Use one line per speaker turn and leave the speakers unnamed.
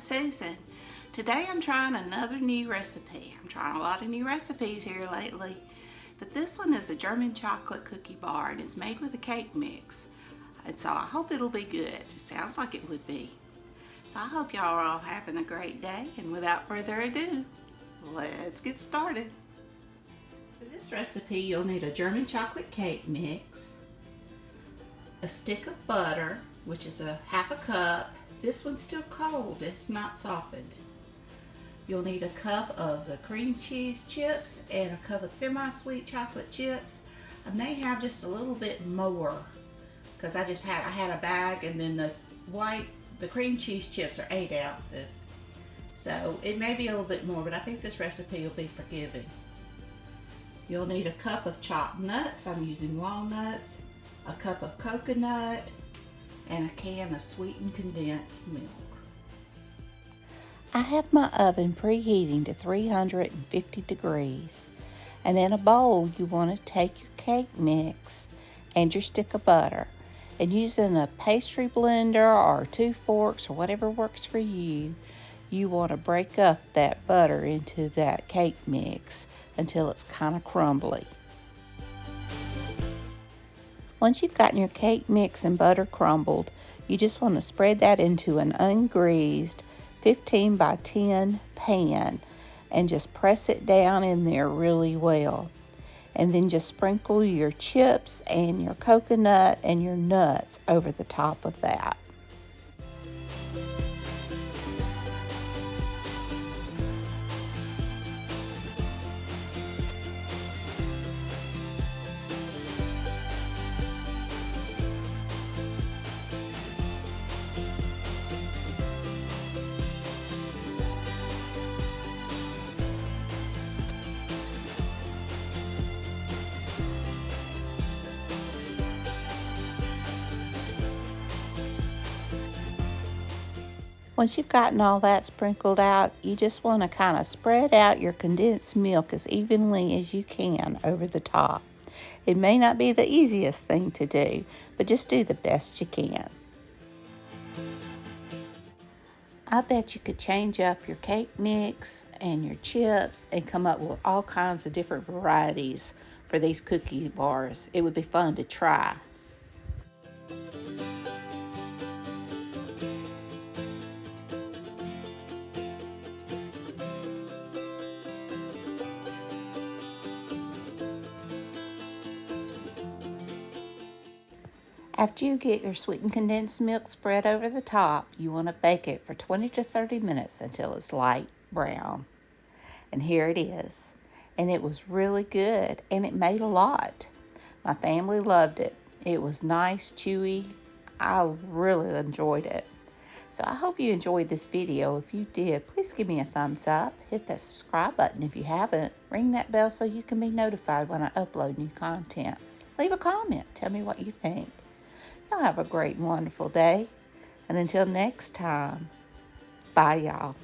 Susan. Today I'm trying another new recipe. I'm trying a lot of new recipes here lately, but this one is a German chocolate cookie bar and it's made with a cake mix. And so I hope it'll be good. It sounds like it would be. So I hope y'all are all having a great day, and without further ado, let's get started. For this recipe you'll need a German chocolate cake mix, a stick of butter, which is a half a cup. This one's still cold, it's not softened. You'll need a cup of the cream cheese chips and a cup of semi-sweet chocolate chips. I may have just a little bit more because I had a bag, and then the cream cheese chips are 8 ounces. So it may be a little bit more, but I think this recipe will be forgiving. You'll need a cup of chopped nuts. I'm using walnuts, a cup of coconut, and a can of sweetened condensed milk. I have my oven preheating to 350 degrees. And in a bowl, you want to take your cake mix and your stick of butter. And using a pastry blender or 2 forks or whatever works for you, you want to break up that butter into that cake mix until it's kind of crumbly. Once you've gotten your cake mix and butter crumbled, you just want to spread that into an ungreased 15 by 10 pan and just press it down in there really well. And then just sprinkle your chips and your coconut and your nuts over the top of that. Once you've gotten all that sprinkled out, you just want to kind of spread out your condensed milk as evenly as you can over the top. It may not be the easiest thing to do, but just do the best you can. I bet you could change up your cake mix and your chips and come up with all kinds of different varieties for these cookie bars. It would be fun to try. After you get your sweetened condensed milk spread over the top, you want to bake it for 20 to 30 minutes until it's light brown. And here it is. And it was really good, and it made a lot. My family loved it. It was nice, chewy. I really enjoyed it. So I hope you enjoyed this video. If you did, please give me a thumbs up. Hit that subscribe button if you haven't. Ring that bell so you can be notified when I upload new content. Leave a comment. Tell me what you think. Y'all have a great and wonderful day. And until next time, bye y'all.